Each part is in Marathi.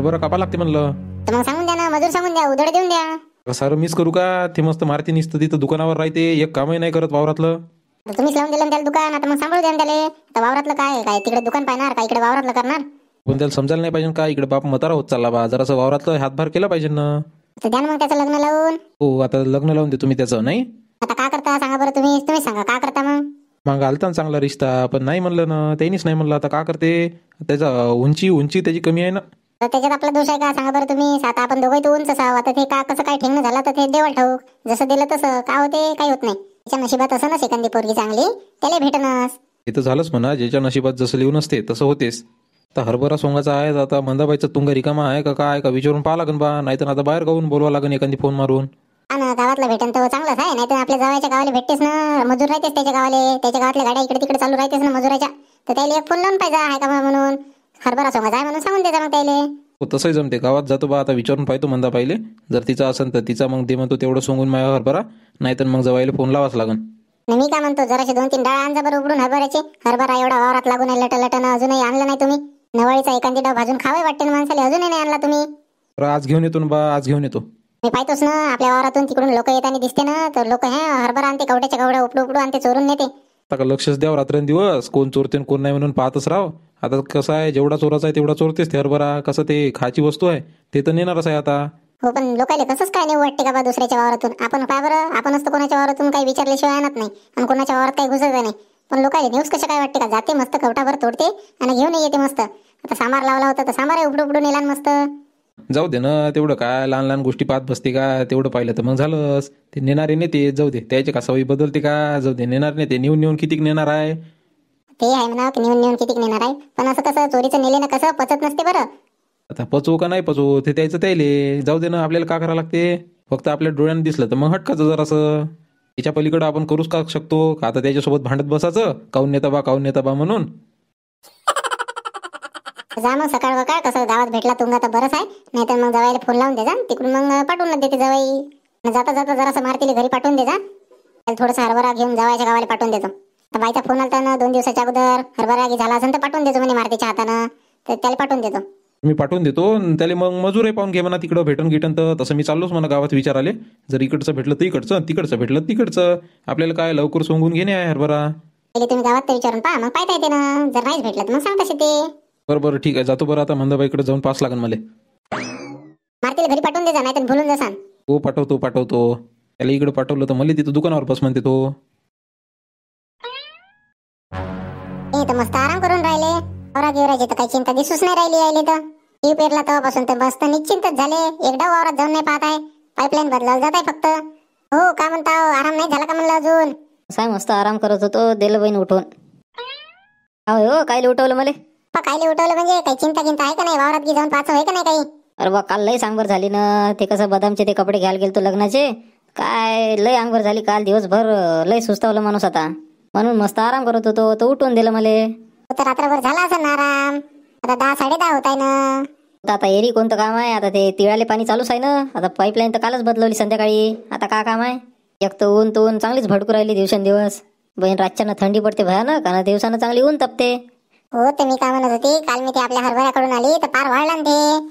हरभरा कापा लागते म्हणलं. तर मग सांगून द्या ना, मजूर सांगून द्या, उधळ देऊन द्या. सारं मीच करू का? ते मस्त मारती निसतं तिथं दुकानावर राहते, एक कामही नाही करत वावरातलं. तर तुम्हीच लावून दिलं ना त्याला दुकान, आता मग सांभाळू द्या ना त्याला. आता वावरातलं काय काय तिकडे दुकान पाहणार का इकडे वावरातलं करणार? पण त्याला समजायला नाही पाहिजे का इकडे बाप म्हातारा होत चालला बा, जरासं वावरातलं हातभार केला पाहिजे ना. तर द्या ना मग त्याचं लग्न लावून. हो आता लग्न लावून दे तुम्ही त्याचं, नाही आता का करता सांगा बरं, तुम्ही सांगा का करता मग. मग घालता ना चांगला रिश्ता, पण नाही म्हणलं ना, त्यांनीच नाही म्हणलं. आता का करते? त्याचा उंची त्याची कमी आहे ना. तर त्याच्यात आपला दोष आहे का सांगा बरं तुम्ही. आता आपण दोघंही तर उंच असावं, आता ते का कसं काय ठेंगणं झालं तर ते देवळ ठाऊक. जसं दिलं तसं का होते, काही होत नाही. त्याच्या नशिबात असं ना एखादी पोरगी चांगली त्याला भेटणंच. हे तर झालंच म्हणा, ज्याच्या नशिबात जसं लिहून असते तसं होतेच. आता हरभरा सोंगाचा आहे, आता मंदाबाईचा तुंगा रिकामा आहे का काय का विचारून पाहा लागन बा, नाहीतर आता बाहेर गावून बोलवा लागन एखादी फोन मारून. हा ना, गावातला भेटन तर चांगलाच आहे, नाहीतर आपल्या जावायच्या गावाला भेटतेस ना, मजूर राहतेस त्याच्या गावाले, त्याच्या गावातल्या गाड्या इकडे तिकडे चालू राहतेस ना मजुराच्या. तर त्याला एक फोन लावून पाहिजे आहे का म्हणून, हरभरा सोंगाचा आहे म्हणून सांगून द्यायचा मग त्याला. हो तसंही जमते, गावात जातो बा, आता विचारून पाहतो मंदाबाईले. जर तिचा असेल तर तिचा मग दे म्हणतो तेवढं सोंगून माझ्या हरभरा, नाहीतर मग जवायला फोन लावाच लागन. मी काय म्हणतो, जराशे 2-3 डाळ आणजा बरं उघडून हरभऱ्याचे. हरभरा एवढा वावरात लागून आहे लटलटनं, अजूनही आणलं नाही तुम्ही. नवाळीचा एखादी डाव भाजून खावे वाटते ना माणसाला, अजूनही नाही आणला तुम्ही. तर आज घेऊन येतो ना बा, आज घेऊन येतो. मी पाहतोच ना आपल्या वावरातून तिकडून लोक येताना दिसते ना, तर लोक हरभरा आणते कवड्याच्या कवड्या उपडू आणते, चोरून नेते. आता का लक्षच द्यावं रात्रंदिवस, कोण चोरते कोण नाही म्हणून पाहतच राव. आता कसं आहे, जेवढा चोराचा आहे तेवढा चोरतेच ते हरभरा, कसं ते खायची वस्तू आहे ते तर नेणारच आहे आता. हो पण लोकांना कसंच काय नाही वाटते का बा दुसऱ्याच्या वावरातून. आपण काय बरं, आपणच तर कोणाच्या वावरातून काही विचारल्याशिवाय आणत नाही आणि कोणाच्या वावरात काही घुसत नाही. पण लोकांना न्यूज कसं काय वाटते का, जाते मस्त कवटाभर तोडते आणि घेऊन येते मस्त. आता सामार लावला होता तर सामार उपडू नेला मस्त. जाऊ दे ना, तेवढं काय लहान लहान गोष्टी पाहत बसते का, तेवढं पाहिलं तर मग झालंच. ते नेणारे नेते, जाऊ दे, त्याचे का सवयी बदलते का, जाऊ दे, नेणार नेते नेऊन कितीक नेणार आहे. ते आहे म्हणा, नेऊन कितीक नेणार आहे, पण असं कसं चोरीचं नेले ना कसं पचत नसते बरं. आता पचवू का नाही पचवू ते त्याचं त्याले, जाऊ दे ना, आपल्याला का करावं लागते. फक्त आपल्या डोळ्यानं दिसलं तर मग हटकाचं जरासं. त्याच्या पलीकडं आपण करूच का शकतो का आता त्याच्यासोबत भांडत बसायचं, काऊन नेता बा म्हणून. जा मग सकाळ वकाळ कसं गावात भेटला तुंगा तर बरंच आहे, नाहीतर मग जवायला फोन लावून दे जा, तिकडून मग पाठवून देते जवाई. जाता जाता जरासं मारतीला घरी पाठवून दे जा, त्याला थोडंसं हरभरा घेऊन जवायच्या गावाला पाठवून देतो. तर बाईचा फोन आला ना 2 दिवसाच्या अगोदर, हरभरा झाला असेल तर पाठवून देतो म्हणे मारतीच्या हातानं, तर त्याला पाठवून देतो. मी पाठवून देतो त्याला, मग मजूर आहे पाहून घे म्हणा तिकडं भेटन तर. तसं मी चाललोच म्हणा गावात विचाराले, जर इकडचं भेटलं तर इकडचं, तिकडचं भेटलं तिकडचं. आपल्याला काय लवकर सोंगून घेणे आहे हरभरा. पहिले तुम्ही गावात तर विचारून पहा, मग पाहता येते ना. जर नाहीच भेटलं तर मग सांगता येते. बरं ठीक आहे, जातो बरं आता मंदाबाईकडे जाऊन पास लागन मला. मारतीला घरी पाठवून दे जा, नाही तर भुलून जासान. हो पाठवतो. त्याला इकडे पाठवलं तर मला तिथं दुकानावर बस म्हणते तो. हे तर मस्त आराम करून राहिले, वावराची तर काही चिंता दिसूच नाही राहिली. यायले तर ती पेरला तेव्हापासून तर मस्त निश्चिंतच झाले. एकदा वावरात जाऊन नाही पाहत आहे, पाईपलाईन बदलावलं जात आहे फक्त. हो का म्हणता, आराम नाही झाला का म्हणलं अजून? साय मस्त आराम करत होतो, दिलं बहीण उठवून. हो काय उठवलं मला? कायले उठवलं म्हणजे काही चिंता आहे का नाही, वावरात की जाऊन पाच आहे का नाही काही? अरे बा काल लय सांगभर झाली ना, ते कसं बदामचे ते कपडे घ्यायला गेलतो लग्नाचे, काय लय अंगभर झाली काल दिवसभर, लय सुस्तावलं माणूस आता, म्हणून मस्त आराम करत होतो तर उठवून दिलं मला. तर रात्रभर झाला असं ना आराम, आता 10-10:30 होत आहे ना. आता एरी कोणतं काम आहे, आता ते तिळाले पाणी चालूच आहे ना, आता पाईपलाईन तर कालच बदलवली संध्याकाळी, आता काय काम आहे. एक तर ऊन चांगलीच भडकू राहिली दिवसेंदिवस. बहीण रातच्यानं थंडी पडते भयानक आणि दिवसानं चांगली ऊन तपते. हो तर मी काय म्हणत होती, काल मी ते आपल्या हरभऱ्याकडून आली तर पार वाढला ना ते.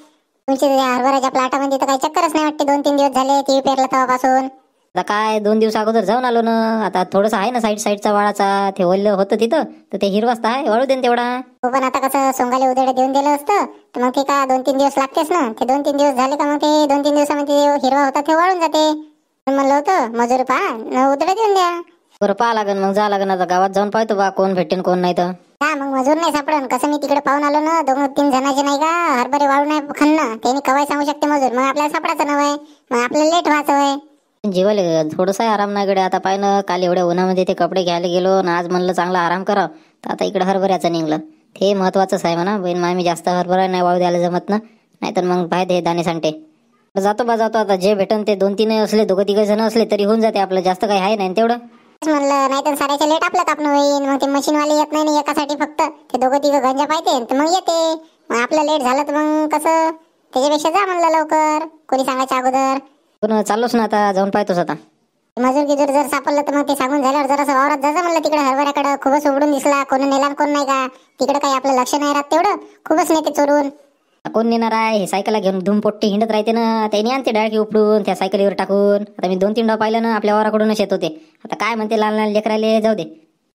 तुमच्या हरभऱ्याच्या प्लाटामध्ये तर काही चक्करच नाही वाटते, 2-3 दिवस झाले ती पेरला तेव्हापासून. आता काय 2 दिवस अगोदर जाऊन आलो ना, आता थोडंसं आहे ना साईडचा वाळाचा, ते ओल्लं होतं तिथं तर ते हिरवाच आहे, वाळू देन तेवढा. हो पण आता कसं सोंगाले उदडे देऊन दिलं असतं तर मग ते का 2-3 दिवस लागतेच ना. ते 2-3 दिवस झाले का मग ते 2-3 दिवसामध्ये हिरवा होता ते वाळून जाते. म्हणलं होतं मजूर पहा उदडे देऊन द्या. बरं पाहा लागेल मग, जा लागेल आता गावात जाऊन पाहतो बा कोण भेटेन कोण नाही तर. हा मग मजूर नाही सापडन, कसं मी तिकडे पाहून आलो ना, 2-3 जणांचे नाही का हरभरे वाळू नाही खणणं, त्यांनी कवाय सांगू शकते मजूर, मग आपल्याला सापडायचं नव्हे, मग आपल्याला लेट व्हायचं होय. जीवाले थोडंसं आराम नाही गड्या, आता पाय ना काल एवढ्या उन्हामध्ये ते कपडे घ्यायला गेलो ना, आज म्हणलं चांगला आराम करा, तर आता इकडे हरभऱ्याचं निघलं. हे महत्वाचंच आहे म्हणा, बहीण मामी जास्त हरभरा नाही वाळू द्यायला जमत ना, नाहीतर मग बाहेर हे दाणे सांगते. जातो आता जे भेटन ते 2-3 असले, 2-3 जण असले तरी होऊन जाते आपलं, जास्त काही आहे नाही तेवढं. म्हणलं नाही तर साऱ्याच्या लेट आपलं कापणं होईल, मग ते मशीनवाले येत नाही एकासाठी, फक्त ते 2-3 गंजा पाहिजे तर मग येते, मग आपलं लेट झालं तर मग कसं, त्याच्यापेक्षा जा म्हणलं लवकर, कोणी सांगायच्या अगोदर. पण चाललोच ना आता, जाऊन पाहतोच आता. मजूर गिजूर जर सापडलं तर मग ते सांगून झाल्यावर जरासं वावरात जायचं म्हणलं, तिकडे हरभऱ्याकडे खूपच उघडून दिसला, कोणी नेला कोण नाही का, तिकडे काही आपलं लक्ष नाही राहत तेवढं, खूपच नेते चोरून. कोण नेणार आहे? हे सायकलला घेऊन धुमपोट्टी हिंडत राहते ना, त्याने आणते डायरेक्ट उपडून त्या सायकलीवर टाकून. आता मी 2-3 डाव पाहिलं ना, आपल्या वाराकडूनच येत होते. आता काय म्हणते लहान लहान लेकराले, जाऊ दे.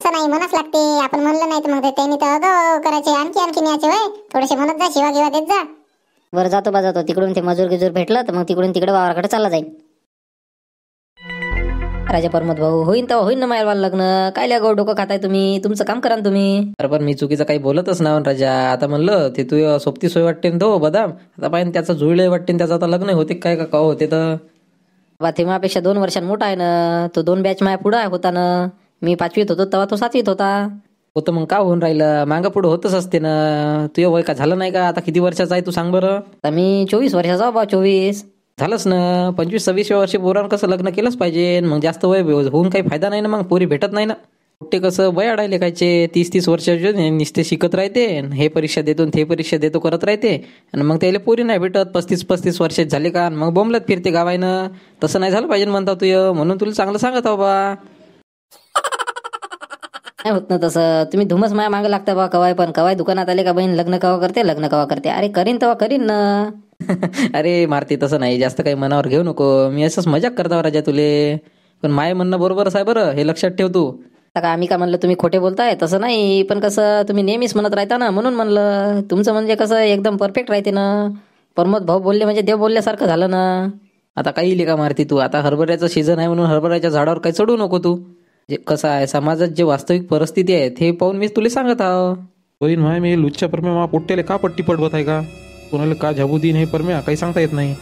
असं नाही म्हणाच लागते, आपण म्हणलं नाही तर मग त्यांनी तर अगं करायचे, आणखी न्यायचे वय. थोडेसे म्हणत जा, शिवा घेवा देत जा. बरं जातो बा जातो. तिकडून ते मजूर गिजूर भेटलं तर मग तिकडून तिकडे वावराकडे चालला जाईल. राजा प्रमोद भाऊ, होईन तर होईन ना माझ्या लग्न. काय लय डोकं खाताय तुम्ही? तुमचं काम करा ना तुम्ही. अरे पण मी चुकीचं काही बोलतच ना राजा. आता म्हणलं ते तू सोबती सोय वाटते ना तो बदाम. आता पाहिजे त्याचं जुळलंय वाटते ना, त्याचं आता लग्न होते काय का होते तर. बा ते माझ्यापेक्षा 2 वर्षांनी मोठा आहे ना. तो 2 बॅच माझ्या पुढं होता ना. मी 5वीत होतो तेव्हा तो 7वीत होता. होतं मग का होऊन राहिलं, मागं पुढं होतच असते ना. तुझं वय का झालं नाही का? आता किती वर्षाचा आहे तू सांग बरं. आता मी 24 वर्षाचा बा. 24 झालंच ना. 25-26 वर्षी पोरांना कसं लग्न केलंच पाहिजे. मग जास्त वय होऊन काही फायदा नाही ना, मग पोरी भेटत नाही ना. कुठे कसं वय अडायले कायचे 30-30 वर्षाचे नुसते शिकत राहते. हे परीक्षा देतो ते परीक्षा देतो करत राहते. आणि मग त्याला पोरी नाही भेटत. 35-35 वर्षाचे झाले का मग बोंबलत फिरते गावायनं. तसं नाही झालं पाहिजे म्हणता तू. म्हणून तुला चांगलं सांगत आहो बा. नाही होत ना तसं. तुम्ही धुमच माया मागे लागता बा कवाय. पण कवाय दुकानात आले का बहीण लग्न कवा करते, लग्न कवा करते. अरे करीन तेव्हा करीन ना. अरे मारती तसं नाही, जास्त काही मनावर घेऊ नको. मी असंच मजाक करता राजा तुले. पण माय म्हणणं बरोबरच आहे बरं, हे लक्षात ठेव तू. आता का आम्ही का म्हणलं तुम्ही खोटे बोलताय तसं नाही. पण कसं तुम्ही नेहमीच म्हणत राहता ना, म्हणून म्हणलं. तुमचं म्हणजे कसं एकदम परफेक्ट राहते ना. प्रमोद भाऊ बोलले म्हणजे देव बोलल्यासारखं झालं ना. आता काही इले का मारती तू. आता हरभऱ्याचं सीझन आहे म्हणून हरभऱ्याच्या झाडावर काही चढू नको तू. जे कसं आहे समाजात जे वास्तविक परिस्थिती आहे ते पाहून मी तुला सांगत आहो. बहीण माय मी लुच्च्या परम्या मा पोट्याले का पट्टी पडवत आहे का? कोणाला का झाबू दिन हे परम्या काही सांगता येत नाही.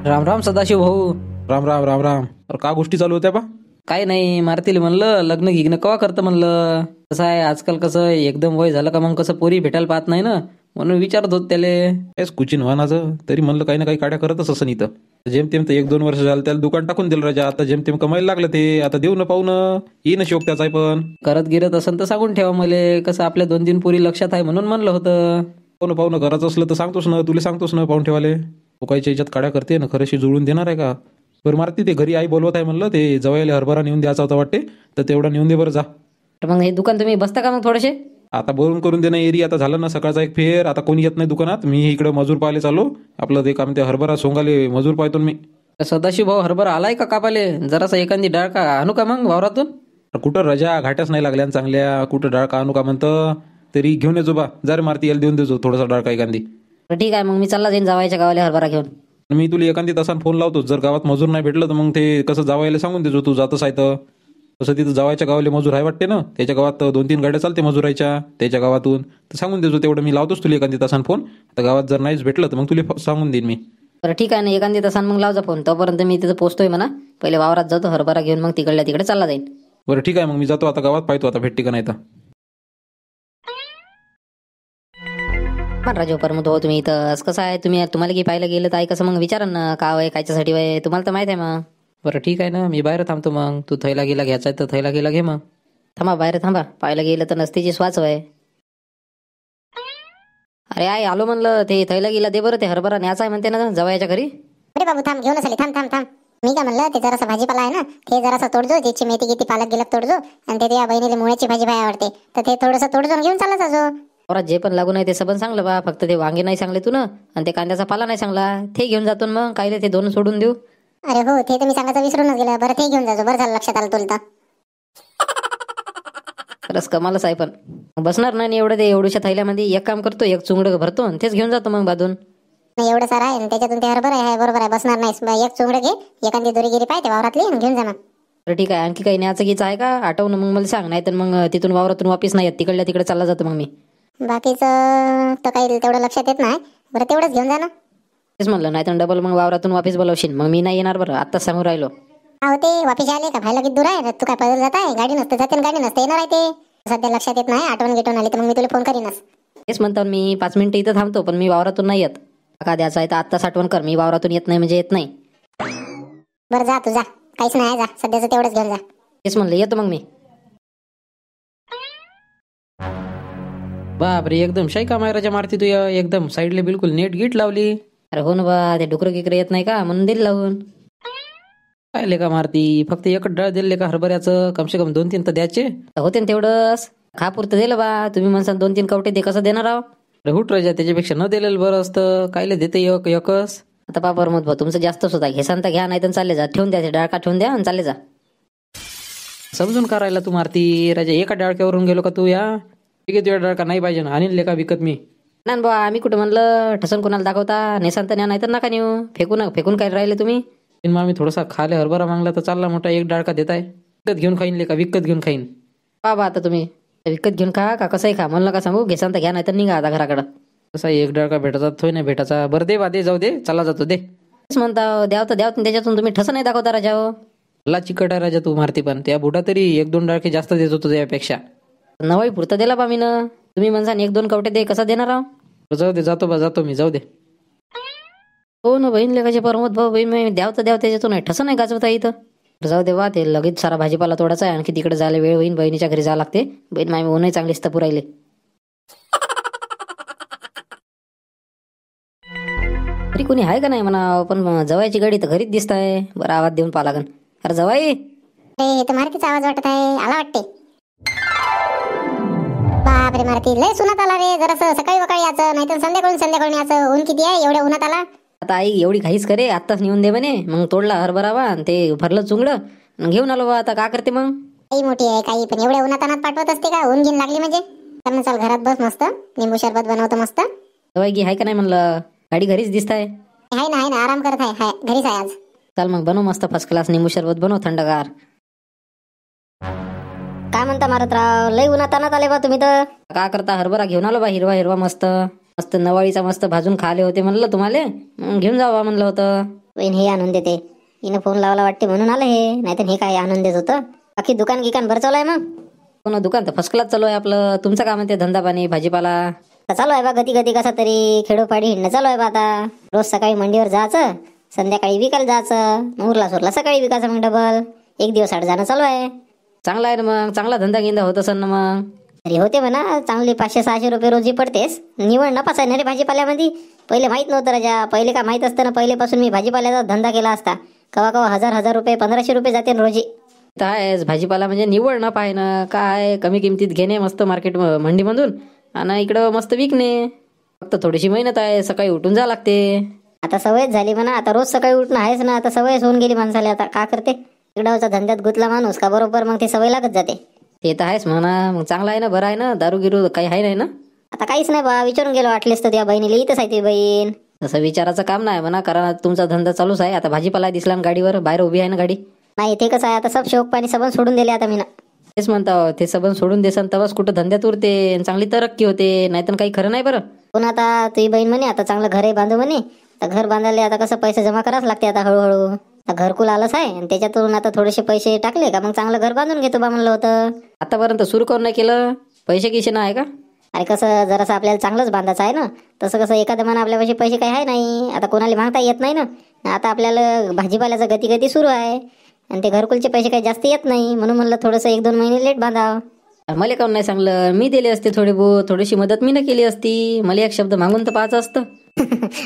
राम राम सदाशिव भाऊ. राम राम राम राम. तर का गोष्टी चालू होत्या बा? काय नाही, मारतील म्हणलं लग्न घिग्न कवा करतं म्हणलं. कसं आहे आजकाल कसं एकदम वय झालं का मग कसं पोरी भेटायला पाहत नाही ना, म्हणून विचारत होत त्याले. हेच कुचिन वाहनाचं तरी म्हणलं काही ना काही काड्या करतच असं इथं. जेमतेम तर 1-2 वर्ष झालं त्याला दुकान टाकून दिलं राजा. आता जेमतेम कमायला लागलं ते. आता देऊ न पाहू न येईन शोक त्याचा पण. करत गिरत असन तर सांगून ठेवा मले. कसं आपल्या 2-3 पोरी लक्षात आहे म्हणून म्हणलं होतं. पाहून करायचं असलं तर सांगतोस ना, तुला सांगतोस ना पाहून ठेवाले. लोकांच्या याच्यात काड्या करते ना, खरंशी जुळून देणार आहे का? बरं मारती ते घरी आई बोलवत आहे म्हणलं. ते जवळले हरभरा नेऊन द्यायचा होता वाटते, तर तेवढा नेऊन दे बरं जा. तर मग हे दुकान तुम्ही बसता का मग थोडेसे? आता बोलून करून देणं एरी. आता झालं ना सकाळचा एक फेर. आता कोणी येत नाही दुकानात. मी इकडे मजूर पाहायला चालू. आपलं ते काम ते हरभरा सोंगाले मजूर पाहतो मी. सदाशिव भाऊ हरभरा आलाय का कापाले? जरासा एखादी डाळ का आणू का मग वावरातून? कुठं रजा घाट्याच नाही लागल्या चांगल्या. कुठं डाळ का आणू का म्हणतं. तरी घेऊन येजो बा. जर मारती याला देऊन देजो थोडासा डाळ का एखादी. ठीक आहे मग मी चालला जाईन जावायच्या गावाला हरभरा घेऊन. मी तुला एखादी तासानं फोन लावतो. जर गावात मजूर नाही भेटलं तर मग ते कसं जावायला सांगून देजो तू जातच आहे तर. तसं तिथं जावायच्या गावाले मजूर आहे वाटते ना. त्याच्या गावात 2-3 गाड्या चालते मजुरायच्या त्याच्या गावातून. तर सांगून देजो तेवढं. मी लावतोच तुला एखादी तासानं फोन. आता गावात जर नाहीच भेटलं तर मग तुला सांगून देईन मी. बरं ठीक आहे ना, एखादी तासान मग लावजा फोन. तोपर्यंत मी तिथं पोहोचतोय म्हणा. पहिले वावरात जातो हरभरा घेऊन, मग तिकडल्या तिकडे चालला जाईल. बरं ठीक आहे मग मी जातो आता गावात. पाहतो आता भेटते का नाही तर. राजू प्रमोद हो तुम्ही इथं कसं आहे? तुम्हाला की पाहायला गेलं तर आहे कसं मग विचारा ना. का वय कायच्यासाठी वय तुम्हाला तर माहित आहे मग. बरं ठीक आहे ना, मी बाहेर थांबतो मग. तू थैला गेला घ्यायचा आहे तर थैला गेला घे मग. थांबा बाहेर थांबा. पाहायला गेलं तर नसतीची स्वाच वय. अरे आई आलो म्हणलं. ते थैला गेला दे बरं. ते हरभरा न्यायचा आहे म्हणते ना जवळच्या घरी. अरे बाबू थांब, घेऊनच आली. थांब थांब थांब. मी काय म्हणलं, ते जरासा भाजीपाला आहे ना, ते जरासा तोडजो. ज्याची मेथी गिती पालक गेलक तोडजो. आणि ते या बहिणीला मुळ्याची भाजी भाई आवडते, तर ते थोडंसं तोडजो घेऊन चालला जाजो. परत जे पण लागू नाही ते सबन सांगलं बा. फक्त ते वांगे नाही सांगले तू ना, आणि ते कांद्याचा पाला नाही सांगला. ते घेऊन जातो ना मग. कायले ते 2 सोडून देऊ. अरे हो, ते तर मी सांगायचं विसरूनच गेलं. बरं ते घेऊन जाजो. बरं झालं लक्षात आलं तुला तर. खरंच कमालच आहे. पण बसणार नाही एवढं. ते एवढ्याशा थैल्यामध्ये एक काम करतो, एक चुंगडं भरतो आणि तेच घेऊन जातो मग बाजून. नाही एवढं सारं आहे आणि त्याच्यातून ते हरभरा आहे. बरोबर आहे, बसणार नाही. एक चुंगडं घे, एखादी दोरीगिरी पाहिजे वावरातली आणि घेऊन जा मग. तर ठीक आहे. आणखी काही न्यायचं घ्यायचं आहे का? आठवणं मग मला सांग. नाही तर मग तिथून वावरातून वापिस नाही येत. तिकडल्या तिकडे चालला जातो मग मी. बाकीचं तर काही तेवढं लक्षात येत नाही. बरं तेवढंच घेऊन जा ना. तेच म्हणलं. नाही तर डबल मग वावरातून वापिस बोलावशील. मग मी नाही येणार बरं. आत्ताच सांगून राहिलो. हा होते वापिस आले का? भायला किती दूर आहे? तू काय पैदल जात आहे? गाडी नसते जाते, गाडी नसते येणार आहे. ते सध्या लक्षात येत नाही. आठवण गिटवून आली तर मग मी तुला फोन करीनच. तेच म्हणतो मी. 5 मिनिटं इथं थांबतो, पण मी वावरातून नाही येत. का द्यायचा आहे तर आत्ताच आठवण कर. मी वावरातून येत नाही म्हणजे येत नाही. बरं जा तू जा. काहीच नाही जा. सध्याचं तेवढंच घेऊन जा. तेच म्हणलं. येतो मग मी. बापरे, एकदम शाई का मायराच्या मारती तू. एकदम साईडला बिलकुल नेट गीट लावली. अरे हो ना बा. ते डुकरं किकरं येत नाही का म्हणून दिल लावून. काय लेका मारती. फक्त एकच डाळ दिले का हरभऱ्याचं? कमसे कम 2-3 तर द्यायचे होते ना तेवढंच. खा पुरतं दिलं बा. तुम्ही म्हणसान 2-3 कवटे ते कसं देणार आहो? अरे हुट राजा, त्याच्यापेक्षा न दिलेलं बरं असतं. कायले देते एकच. आता पापर मत भाऊ तुमचं जास्तच होता. घेसान तर घ्या, नाही तर चालले जा. ठेवून द्या, ते डाळका ठेवून द्या आणि चालले जा. समजून करायला तू मारती राजा. एका डाळक्यावरून गेलो का तू? या ठीक आहे, तुझ्या डाळका नाही पाहिजे ना, आणले का विकत मी? नाही बा, आम्ही कुठं म्हणलं ठसन कोणाला दाखवता. नेसान तर न्या, नाही तर नका नेऊ. फेकून काय राहिले तुम्ही? मग आम्ही थोडासा खाले हरभरा मागला तर चालला मोठा एक डाळका देताय. विकत घेऊन खाईन का? विकत घेऊन खाईन बाबा. आता तुम्ही विकत घेऊन खा का कसंही खा, म्हणलं का सांगू. घेसान तर घ्या, नाही तर निघा आता घराकडं. कसा एक डाळका भेटायचा थोय नाही भेटायचा. बरं दे बा, दे, जाऊ दे, चला जातो दे. म्हणता द्याव तर द्याव, त्याच्यातून तुम्ही ठसं नाही दाखवता राजा. हो ला चिकट आहे राजा तू मारती. पण त्या बुडा तरी 1-2 डाळके जास्त देत होतो त्यापेक्षा. नवाई पुरता दिला बा मी ना. तुम्ही म्हणसा 1-2 कवटे दे, कसा देणार आहो? जाऊ दे, जातो बा, जातो मी, जाऊ दे. हो ना बहीण लेखाचे परमत भाऊ. बहीण मी द्याव तर द्याव, त्याच्यातून नाही ठसं नाही गाजवता इथं. जाऊ दे बा, ते लगेच सारा भाजीपाला तोडायचा आहे. आणखी तिकडे जायला वेळ होईन. बहिणीच्या घरी जावं लागते. बहीण मामी ऊनही चांगली असतं पुरायले. तरी कोणी आहे का नाही म्हणा. पण जवायची गाडी तर घरीच दिसत आहे. बरं आवाज देऊन पाहा लागन. अरे जवाई. हे तर मारुतीचा आवाज वाटत आहे. आला वाटते. बापरे मारुती, लय सुनात आला रे. जरासं सकाळी वकाळी याचं, नाही तर संध्याकाळी याचं. ऊन किती आहे एवढ्या उन्हात आला. आता आई एवढी घाईच करे, आत्ताच नेऊन दे म्हणे. मग तोडला हरभरा बा, ते भरलं चुंगडं घेऊन आलो बा. आता का करते मग? काही मोठी आहे काही, पण एवढ्या उन्हात अनात पाठवत असते का? ऊन घेऊन लागली म्हणजे. तर चल घरात बस, मस्त लिंबू सरबत बनवतो मस्त. जवाई गी आहे का नाही म्हणलं. गाडी घरीच दिसत आहे. आहे ना, आराम करत आहे. हाय घरीच आहे आज. चल मग बनव मस्त फर्स्ट क्लास निंबू सरबत बनव थंडगार. काय म्हणता मारुतराव, लय उन्हात अनात आले बा तुम्ही तर. का करता? हरभरा घेऊन आलो बा, हिरवा हिरवा मस्त मस्त नवाळीचा मस्त भाजून खाले होते म्हणलं तुम्हाला. घेऊन जावा म्हणलं होतं. बहीण हे आणून देते. हिनं फोन लावला वाटते म्हणून आलं हे, नाहीतर हे काय आणून देत होतं. बाकी दुकान गिकान भर चालू आहे मग? हो ना, दुकान तर फर्स्ट क्लास चालू आहे आपलं. तुमचं काय म्हणते, धंदा पाणी भाजीपाला? चालू आहे बा गती कसा तरी. खेडोपाडी हिंडणं चालू आहे बा आता. रोज सकाळी मंडीवर जायचं, संध्याकाळी विकायला जायचं. मग उरला सकाळी विकायचं, मग डबल 1 दिवस आड जाणं चालू आहे. चांगला आहे ना मग. चांगला धंदा गिंदा होत असेल ना मग. तरी होते म्हणा चांगली. 500-600 रुपये रोजी पडतेस. निवड नफाच आहे ना रे भाजीपाल्यामध्ये. पहिले माहित नव्हतं राजा. पहिले का माहित असतं ना, पहिलेपासून मी भाजीपाल्याचा धंदा केला असता. कवा 1000 रुपये 1500 रुपये जाते ना रोजी. तर आहेच, भाजीपाला म्हणजे निवड न पाय ना. काय कमी किमतीत घेणे मस्त मार्केट मंडीमधून, आणि इकडं मस्त विकणे. फक्त थोडीशी मेहनत आहे. सकाळी उठून जा लागते. आता सवयच झाली म्हणा. आता रोज सकाळी उठणं आहेच ना. आता सवयच होऊन गेली माणसाला. आता का करते, इकडं धंद्यात गुतला माणूस का बरोबर मग ते सवय लागत जाते. ते तर आहेच म्हणा. मग चांगला आहे ना, बरं आहे ना. दारू गिरू काही आहे नाही ना? आता काहीच नाही बा. विचारून गेलो वाटलेस तर त्या बहिणीला. इथंच आहे ती बहीण. तसं विचाराचं काम नाही म्हणा, कारण तुमचा धंदा चालूच आहे. आता भाजीपाला दिसला ना गाडीवर, बाहेर उभी आहे ना गाडी. नाही ते कसं आहे, आता सब शौक पाणी सबन सोडून दिले आता मी ना. तेच म्हणता, ते सबन सोडून देसान तेव्हाच कुठं धंद्यात उरते, चांगली तरक्की होते. नाहीतर काही खरं नाही बरं. पण आता तुझी बहीण म्हणे आता चांगलं घर बांधू म्हणे. तर घर बांधायला आता कसं पैसे जमा करावंच लागते आता हळूहळू. आता घरकुल आलंच आहे, आणि त्याच्यातून आता थोडेसे पैसे टाकले का मग चांगलं घर बांधून घेतो बा म्हणलं होतं. आतापर्यंत सुरू करून नाही केलं? पैसे गिसे नाही का? अरे कसं जरासं आपल्याला चांगलंच बांधायचं आहे ना. तसं कसं एखाद्या मना आपल्यापाशी पैसे काही आहे नाही. आता कोणाला मागता येत नाही ना. आता आपल्याला भाजीपाल्याचं गती सुरू आहे, आणि ते घरकुलचे पैसे काही जास्त येत नाही. म्हणून म्हणलं थोडंसं 1-2 महिने लेट बांधाव. मला काऊन नाही सांगलं? मी दिले असते थोडीशी मदत मी न केली असती. मला एक शब्द मागून तर पाहायचं असतं.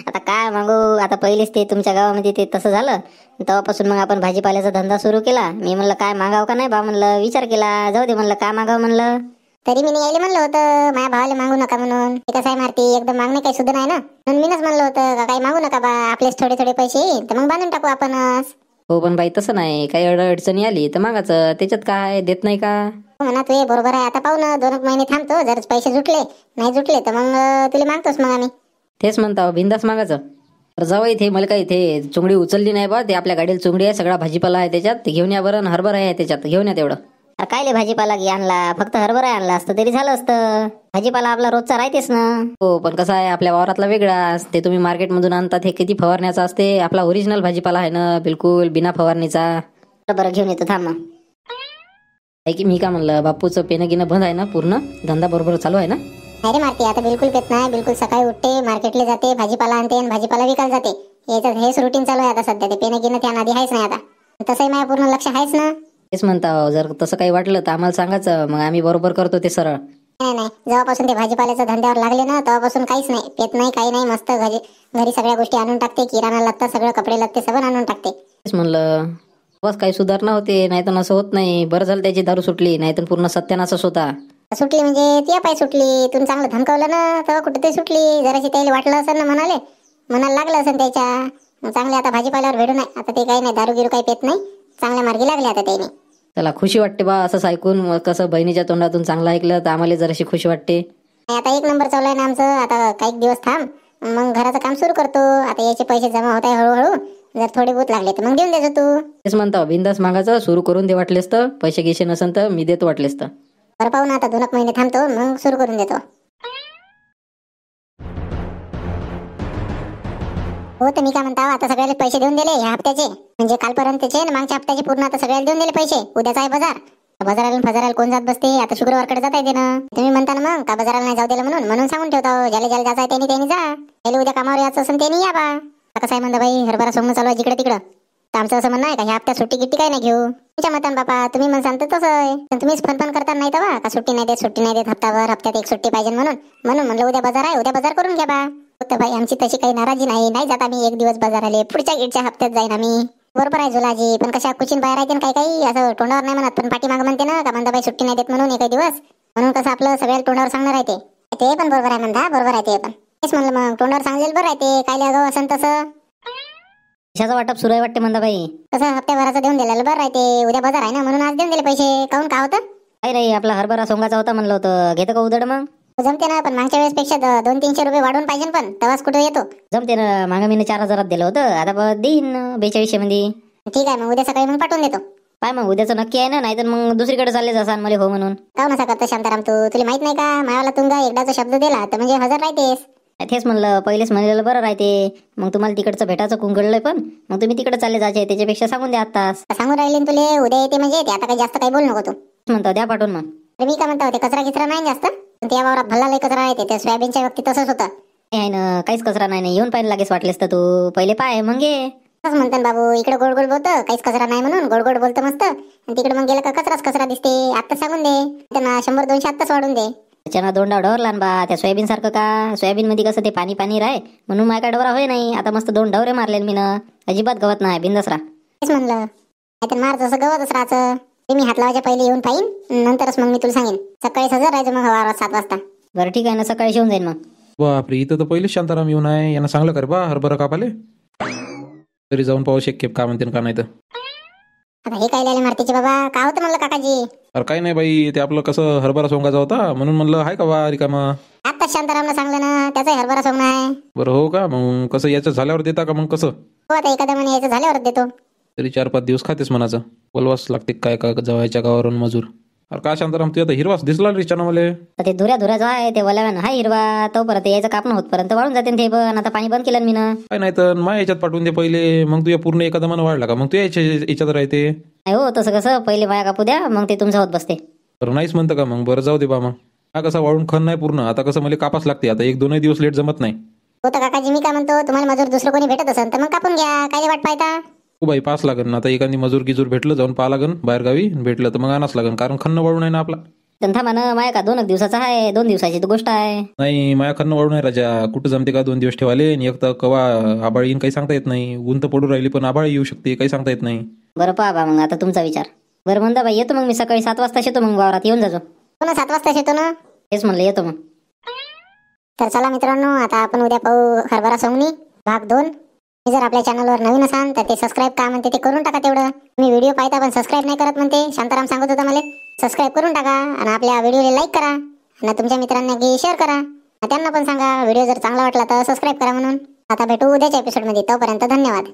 आता काय मागू. आता पहिलेच ते तुमच्या गावामध्ये ते तसं झालं, तेव्हापासून मग आपण भाजीपाल्याचा धंदा सुरू केला. मी म्हणलं काय मागाव का नाही बा म्हणलं, विचार केला. जाऊ दे म्हणलं काय मागाव म्हणलं. तरी मी यायला म्हणलं होतं माझ्या भावाला मागू नका म्हणून. ते कसं आहे मारती, एकदम मागणे काही सुद्धा नाही ना. म्हणून मीनच म्हणलं होतं का काही मागू नका बा, आपलेच थोडे पैसे येईल तर मग बांधून टाकू आपणच. हो पण बाई तसं नाही, काही अडचणी आली तर मागायचं. त्याच्यात काय देत नाही का म्हणा. तू हे बरोबर आहे. आता पाहू ना 2 महिने थांबतो. जर पैसे जुटले नाही जुटले तर मग तुला मागतोस मग आम्ही. तेच म्हणता, बिंदास मागायचं. तर जावं इथे मला काही इथे चुंगडी उचलली नाही बा. ते आपल्या गाडीला चुंगडी आहे, सगळा भाजीपाला आहे त्याच्यात. ते घेऊन या बरं. हरभरा आहे त्याच्यात, घेऊन या तेवढं. काय भाजीपाला घे आणला, फक्त हरभरा आणला असतं तरी झालं असतं. भाजीपाला आपला रोजचा राहतेस ना. हो पण कसं आहे, आपल्या वावरातला वेगळा. ते तुम्ही मार्केटमधून आणतात हे किती फवारण्याचा असते. आपला ओरिजिनल भाजीपाला आहे ना, बिलकुल बिना फवारणीचा. बरं घेऊन येतो थांब मग. की मी का म्हणलं, बापूचं पेनं गिनं बंद आहे ना, पूर्ण धंदा बरोबर चालू आहे ना? अरे मारते आता बिलकुल पेत नाही. बिलकुल सकाळी उठते, मार्केटला जाते, भाजीपाला आणते आणि भाजीपाला विकायला जाते. याचं हेच रुटीन चालू आहे आता सध्या. ते पेनं गिनं त्या आधी आहेच नाही आता. तसंही माझ्या पूर्ण लक्ष आहेच ना. तेच म्हणता, जर तसं काही वाटलं तर आम्हाला सांगायचं, मग आम्ही बरोबर करतो ते सरळ. नाही जेव्हापासून ते भाजीपाल्याच्या धंद्यावर लागले ना तेव्हापासून काहीच नाही पेत नाही, काही नाही. मस्त घरी सगळ्या गोष्टी आणून टाकते. किराणा लागतं सगळं, कपडे लागते सगळं आणून टाकते. तेच म्हणलं बस काही सुधारणा होते, नाही तर असं होत नाही. बरं झालं त्याची दारू सुटली, नाही तर पूर्ण सत्यानाशच होता. सुटली म्हणजे ती पाय सुटली. तुम्ही चांगलं धमकावलं ना तेव्हा कुठे ते सुटली. जराशी त्याला वाटलं असेल ना मनाला लागलं असेल त्याच्या. मग चांगले आता भाजीपाल्यावर भेटू नाही. आता ते काही नाही, दारू गिरू काही पेत नाही, चांगल्या मार्गी लागले आता त्याने. त्याला खुशी वाटते बा असं ऐकून. मग कसं बहिणीच्या तोंडातून चांगलं ऐकलं तर आम्हाला जराशी खुशी वाटते. आता एक नंबर चालू आहे ना आमचं. आता काही दिवस थांब, मग घराचं काम सुरू करतो. आता याचे पैसे जमा होत आहे हळूहळू. जर थोडे बहुत लागले तर मग देऊन द्यायचो तू. तेच म्हणतो बिंदास मागायचं, सुरू करून दे वाटलेस तर. पैसे गिसे नसेल तर मी देतो वाटलेस तर. बरं पाहू ना, आता 2 महिने थांबतो मग सुरू करून देतो. हो तर मी काय म्हणता, आता सगळ्याला पैसे देऊन दिले ह्या हप्त्याचे, म्हणजे कालपर्यंतचे ना मागच्या हप्त्याचे पूर्ण आता सगळ्याला देऊन दिले पैसे. उद्याचा आहे बाजार. बाजाराला कोण जात बसते. आता शुक्रवारकडे जाता येते ना. तुम्ही म्हणता ना मग का बाजाराला नाही जाऊ दिलं म्हणून सांगून ठेवतो. ज्याला जायचं आहे त्यांनी जा. त्याला उद्या कामावर यायचं असेल त्यांनी या बा. कसं आहे म्हणता बाई, हरभरा सोंगणं चालू आहे जिकडे तिकडं. तर आमचं असं म्हणणं आहे का ह्या हप्त्यात सुट्टी गिट्टी काय नाही घेऊ. तुमच्या मतान बापा, तुम्ही म्हणसान तर तसं आहे. पण तुम्हीच फन करता नाही तर का सुट्टी नाही देत हप्त्यात एक सुट्टी पाहिजे म्हणून म्हणलं उद्या बाजार आहे, उद्या बाजार करून घ्या बा. फक्त बाई आमची तशी काही नाराजी नाही जात आम्ही एक दिवस बाजाराले. पुढच्या हप्त्यात जाईन आम्ही. बरोबर आहे झुलाजी, पण कशा कुचिन बाहेर राहते काही असं तोंडावर नाही म्हणत, पण पाठीमाग म्हणते ना का म्हणता बाई सुट्टी नाही देत म्हणून एक दिवस. म्हणून कसं आपलं सगळ्याला तोंडावर सांगणार आहे ते पण बरोबर आहे म्हणता. बरोबर आहे ते पण. तेच म्हणलं मग तोंडावर सांगेल बरं आहे ते. काय अगाऊ असं तसं. पैशाचं वाटप सुरू आहे वाटते म्हणता बाई. कसं हप्त्याभराचं देऊन दिलेलं बरं आहे ते. उद्या बाजार आहे ना म्हणून आज देऊन दिले पैसे. काहून का होतं काही नाही, आपला हरभरा सोंगाचा होता म्हणलं होतं. घेतं का उदड मग? जमते ना, पण मागच्या वेळेस पेक्षा 200-300 रुपये वाढून पाहिजे. पण तेव्हाच कुठे येतो. जमते ना, मागं मी 4,000 दिलं होतं. आता देईन 4200 मध्ये. ठीक आहे, मग उद्या सकाळी मग पाठवून देतो. पाय मग उद्याचं नक्की आहे ना, नाही तर मग दुसरीकडे चालले जासान मला हो म्हणून. काहून असं करतो शांताराम तू? तुला माहित नाही का मायावाला तुंगा एकदाचा शब्द दिला तर म्हणजे हजर राहतेस. तेच म्हणलं, पहिलेच म्हणलेलं बरं राहते. मग तुम्हाला तिकडचं भेटायचं कुंकडलंय, पण मग तुम्ही तिकडे चालले जायचे. त्याच्यापेक्षा सांगून द्या आताच. सांगून राहिले ना तुले उद्या येते म्हणजे ते. आता काही जास्त काही बोल नको तू. म्हणतो द्या पाठवून मग. तर मी काय म्हणतो, ते कचरा नाही जास्त. त्या वावरात भल्ला लय कचरा आहे. त्या सोयाबीनच्या वक्ती तसंच होतं. आहे ना, काहीच कचरा नाही. येऊन पाहिजे लागेच वाटलेस तर तू. पहिले पाय मग ये. असं म्हणतात बाबू, इकडे गोड बोलतं, काहीच कचरा नाही म्हणून गोड बोलतं मस्त. आणि तिकडे मग गेलं का कचरा दिसते. आत्ताच सांगून दे त्यांना. 100-200 आत्ताच वाढून दे. त्याच्यानं दोंडा ढवरला बा. त्या सोयाबीन सारखं का? सोयाबीन मध्ये कसं ते पाणी राहे म्हणून माझ्या डवरा होय नाही. आता मस्त 2 ढवरे मारले मी ना. अजिबात गवत नाही, बिंदसरा. तेच म्हणलं, नाहीतर मार जसं गवतच राहायचं. ते मी हात लावायच्या पहिले येऊन पाहिन, नंतरच मग मी तुला सांगेन. सकाळी हजर राहायचं मग वावरात 7 वाजता. बरं ठीक आहे ना, सकाळी येऊन जाईन मग. बापरे, इथं तर पहिलेच शांताराम येऊन आहे. यांना सांगलं कर बा हरभरा कापाले. तरी जाऊन पाहू खेप का म्हणते का नाही तर. आता हे काय लायले मारतीचे बाबा? का होतं म्हणलं काकाजी? अरे काही नाही बाई, ते आपलं कसं हरभरा सोंगाचा होता म्हणून म्हणलं हाय का बा रिकामा. आत्ताच शांतारामला सांगलं ना, त्याचा हरभरा सोंगणं आहे. बरं हो का, मग कसं याचं झाल्यावर देता का मग कसं? हो, आता एखाद्या महिने यायचं झाल्यावरच देतो. तरी 4-5 दिवस खातेच म्हणाचं. बोलवास लागते काय का जवायच्या गावावरून मजूर. अरे का शांताराम, तू आता हिरवास दिसला रिचाना मला. तर ते धुऱ्या जो आहे ते वल्यावान हाय हिरवा. तो परत यायचं कापणं होतपर्यंत वाळून जाते ते. पण आता पाणी बंद केलं मी ना. काय नाही तर मा याच्यात पाठवून दे पहिले. मग तुझ्या पूर्ण एका दमानं वाढला का मग तू याच्यात राहते. नाही हो, तसं कसं पहिले माया कापू द्या, मग ते तुमचं होत बसते. बरं नाहीच म्हणतं का मग? बरं जाऊ दे बा मग. हा कसा वाळून खण नाही पूर्ण. आता कसं मला कापास लागते. आता 1-2 दिवस लेट जमत नाही. हो तर काकाजी, मी काय म्हणतो, तुम्हाला मजूर दुसरं कोणी भेटत असेल तर मग कापून घ्या. काय वाट पाहता? हो बाई, पास लागन. आता एखादी मजूर गिजूर भेटलं जाऊन पाहा लागन बाहेर गावी. भेटलं तर मग आणाच लागन, कारण खन्न वाळून आहे ना आपला. थांबा ना, माया का 2 दिवसाचा आहे. 2 दिवसाची तर गोष्ट आहे. नाही, माया खन्न वाळून आहे राजा. कुठं जमते का 2 दिवस ठेवाले. आणि एक तर कवा आबाळ येईन काही सांगता येत नाही. ऊन तर पडून राहिली पण आबाळ येऊ शकते, काही सांगता येत नाही. बरं पहा बा मग आता तुमचा विचार. बरं म्हणता बाई, येतो मग मी सकाळी 7 वाजता येतो मग वावरात. येऊन जातो. हो ना, 7 वाजता येतो ना. हेच म्हणलं, येतो मग. तर चला मित्रांनो, आता आपण उद्या पाहू हरभरा सोंगणी भाग 2. जर आपल्या चॅनलवर नवीन असाल तर ते सबस्क्राईब का म्हणते ते करून टाका. तेवढं मी व्हिडिओ पाहता पण सबस्क्राईब नाही करत म्हणते. शांताराम सांगत होता मला. सबस्क्राईब करून टाका आणि आपल्या व्हिडिओला लाईक करा आणि तुमच्या मित्रांना शेअर करा. त्यांना पण सांगा व्हिडिओ जर चांगला वाटला तर सबस्क्राईब करा म्हणून. आता भेटू उद्याच्या एपिसोडमध्ये. तोपर्यंत धन्यवाद.